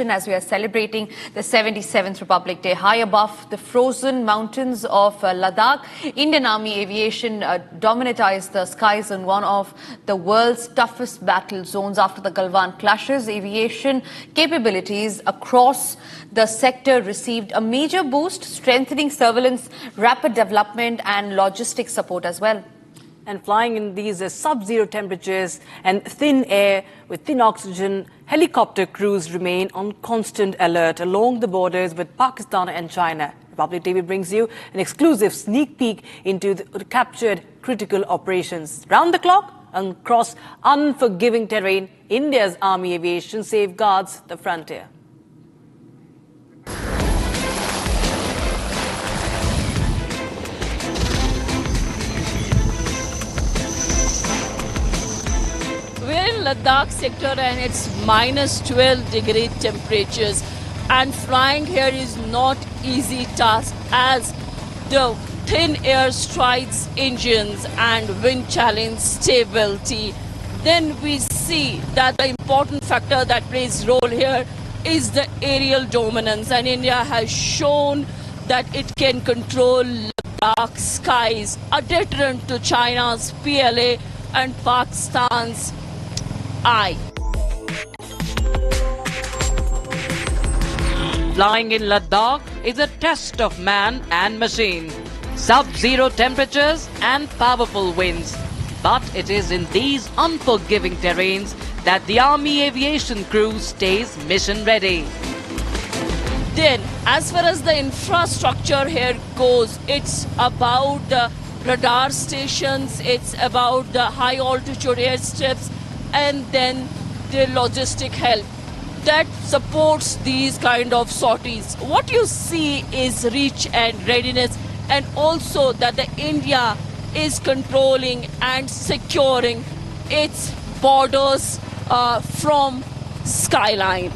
As we are celebrating the 77th Republic Day. High above the frozen mountains of Ladakh, Indian Army aviation dominates the skies in one of the world's toughest battle zones after the Galwan clashes. Aviation capabilities across the sector received a major boost, strengthening surveillance, rapid development and logistic support as well. And flying in these sub-zero temperatures and thin air with thin oxygen, helicopter crews remain on constant alert along the borders with Pakistan and China. Republic TV brings you an exclusive sneak peek into the captured critical operations. Round the clock, across unforgiving terrain, India's army aviation safeguards the frontier. We're in Ladakh sector and it's minus 12 degree temperatures, and flying here is not easy task as the thin air strikes engines and wind challenge stability. Then we see that the important factor that plays role here is the aerial dominance, and India has shown that it can control Ladakh skies, a deterrent to China's PLA and Pakistan's Flying in Ladakh is a test of man and machine. Sub-zero temperatures and powerful winds. But it is in these unforgiving terrains that the Army aviation crew stays mission ready. Then, as far as the infrastructure here goes, it's about the radar stations, it's about the high altitude airstrips, and then the logistic help that supports these kind of sorties. What you see is reach and readiness, and also that the India is controlling and securing its borders from skyline.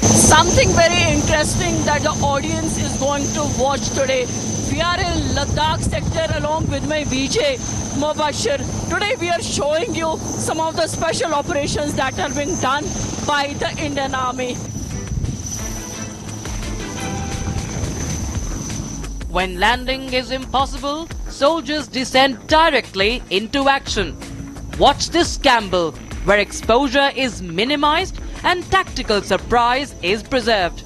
Something very interesting that the audience is going to watch today. We are in Ladakh sector along with my VJ Mubashir. Today we are showing you some of the special operations that are being done by the Indian Army. When landing is impossible, soldiers descend directly into action. Watch this gamble, where exposure is minimized and tactical surprise is preserved.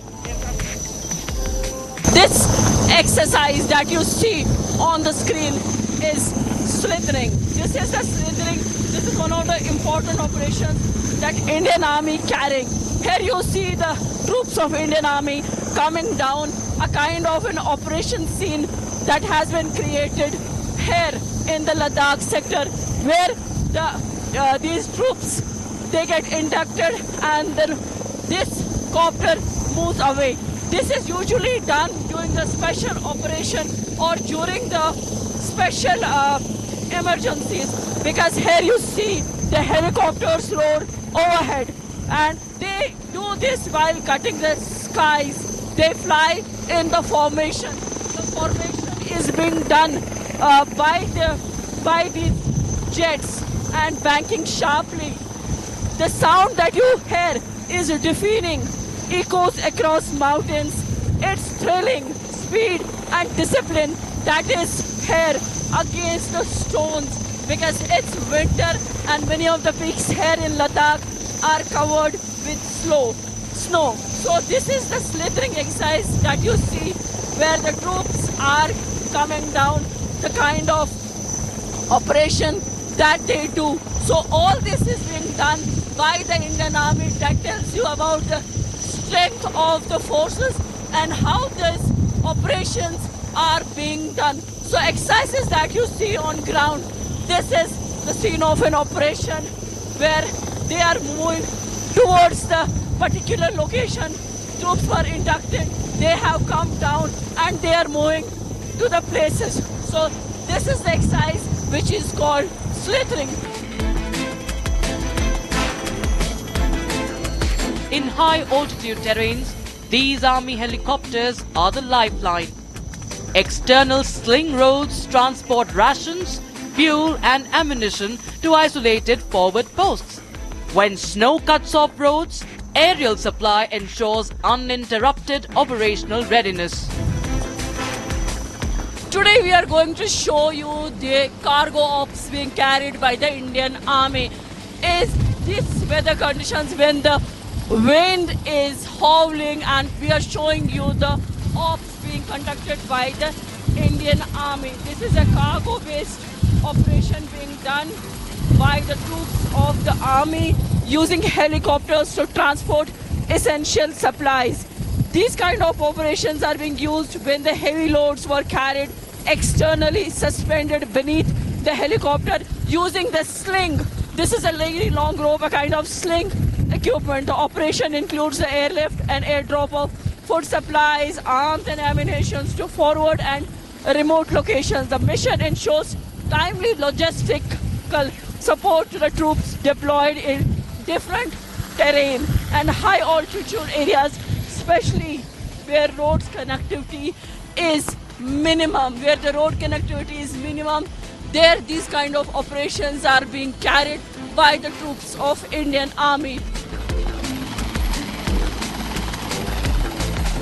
This exercise that you see on the screen is slithering. This is the slithering. This is one of the important operations that Indian Army carrying. Here you see the troops of Indian Army coming down, a kind of an operation scene that has been created here in the Ladakh sector, where these troops, they get inducted and then this copter moves away. This is usually done during the special operation or during the special emergencies, because here you see the helicopters roar overhead, and they do this while cutting the skies. They fly in the formation. The formation is being done by these jets and banking sharply. The sound that you hear is deafening, echoes across mountains. It's thrilling, speed and discipline that is here against the stones, because it's winter and many of the peaks here in Ladakh are covered with snow. So this is the slithering exercise that you see, where the troops are coming down, the kind of operation that they do. So all this is being done by the Indian Army. That tells you about the strength of the forces and how these operations are being done. So exercises that you see on ground, this is the scene of an operation where they are moving towards the particular location. Troops were inducted, they have come down and they are moving to the places. So this is the exercise which is called slithering. In high altitude terrains, these army helicopters are the lifeline. External sling roads transport rations, fuel and ammunition to isolated forward posts. When snow cuts off roads, aerial supply ensures uninterrupted operational readiness. Today we are going to show you the cargo ops being carried by the Indian Army. Is this weather conditions when the wind is howling, and we are showing you the ops being conducted by the Indian Army. This is a cargo based operation being done by the troops of the army using helicopters to transport essential supplies. These kind of operations are being used when the heavy loads were carried externally suspended beneath the helicopter using the sling. This is a very long rope, a kind of sling equipment. The operation includes the airlift and airdrop of food supplies, arms and ammunition to forward and remote locations. The mission ensures timely logistical support to the troops deployed in different terrain and high altitude areas, especially where road connectivity is minimum. Where the road connectivity is minimum, there these kind of operations are being carried by the troops of Indian Army.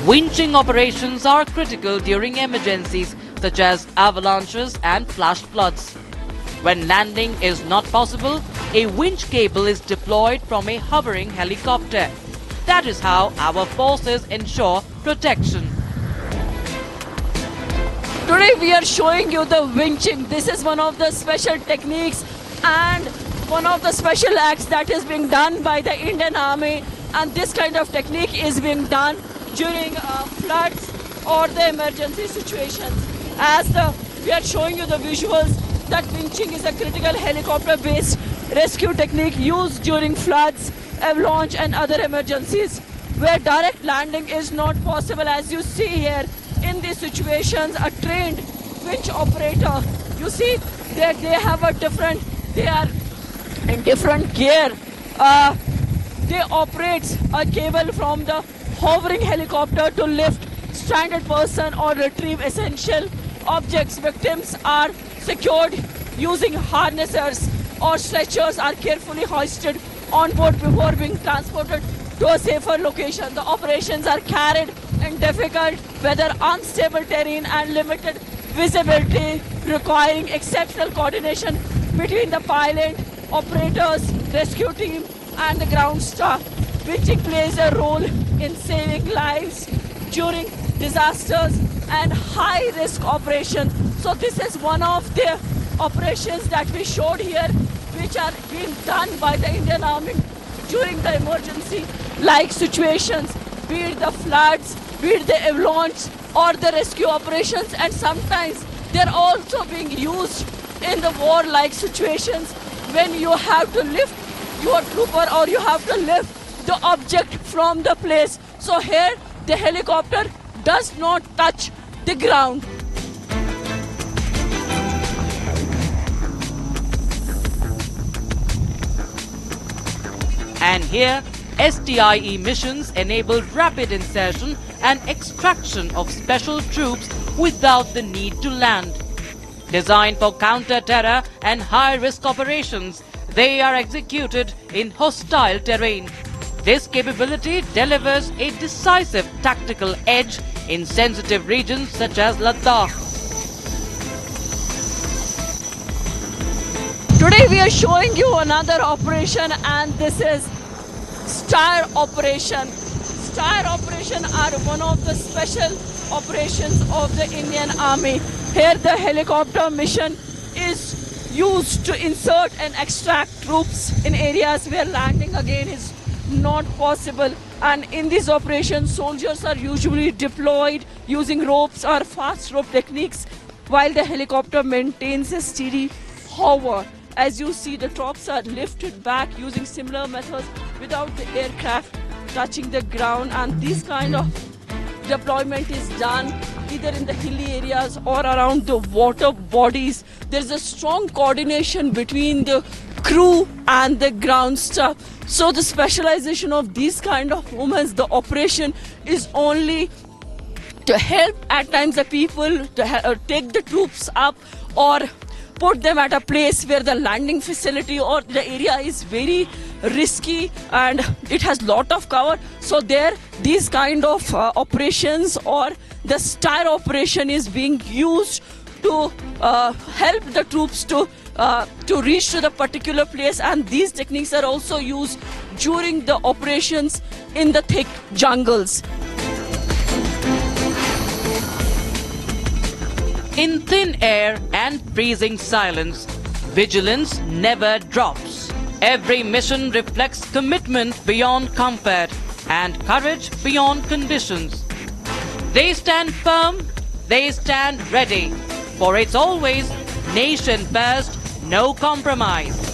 Winching operations are critical during emergencies such as avalanches and flash floods. When landing is not possible, a winch cable is deployed from a hovering helicopter. That is how our forces ensure protection. Today we are showing you the winching. This is one of the special techniques and one of the special acts that is being done by the Indian Army, and this kind of technique is being done during floods or the emergency situations. We are showing you the visuals that winching is a critical helicopter-based rescue technique used during floods, avalanche and other emergencies where direct landing is not possible. As you see here, in these situations, a trained winch operator, you see that they are in different gear. They operate a cable from the hovering helicopter to lift stranded person or retrieve essential objects. Victims are secured using harnesses or stretchers are carefully hoisted on board before being transported to a safer location. The operations are carried in difficult weather, unstable terrain and limited visibility, requiring exceptional coordination between the pilot, operators, rescue team and the ground staff. Winching plays a role in saving lives during disasters and high-risk operations. So this is one of the operations that we showed here, which are being done by the Indian Army during the emergency-like situations, be it the floods, be it the avalanche or the rescue operations, and sometimes they're also being used in the war-like situations when you have to lift your trooper or you have to lift the object from the place. So here the helicopter does not touch the ground. And here, STIE missions enable rapid insertion and extraction of special troops without the need to land. Designed for counter-terror and high-risk operations, they are executed in hostile terrain. This capability delivers a decisive tactical edge in sensitive regions such as Ladakh. Today we are showing you another operation, and this is Star Operation. Star Operation are one of the special operations of the Indian Army. Here the helicopter mission is used to insert and extract troops in areas where landing again is not possible, and in these operations soldiers are usually deployed using ropes or fast rope techniques while the helicopter maintains a steady hover. As you see, the troops are lifted back using similar methods without the aircraft touching the ground, and this kind of deployment is done either in the hilly areas or around the water bodies. There is a strong coordination between the crew and the ground staff. So the specialization of these kind of movements, the operation is only to help at times the people to take the troops up or put them at a place where the landing facility or the area is very risky and it has lot of cover. So there, these kind of operations or the STIR operation is being used to help the troops to reach to the particular place, and these techniques are also used during the operations in the thick jungles. In thin air and freezing silence, vigilance never drops. Every mission reflects commitment beyond comfort and courage beyond conditions. They stand firm, they stand ready, for it's always nation first, no compromise.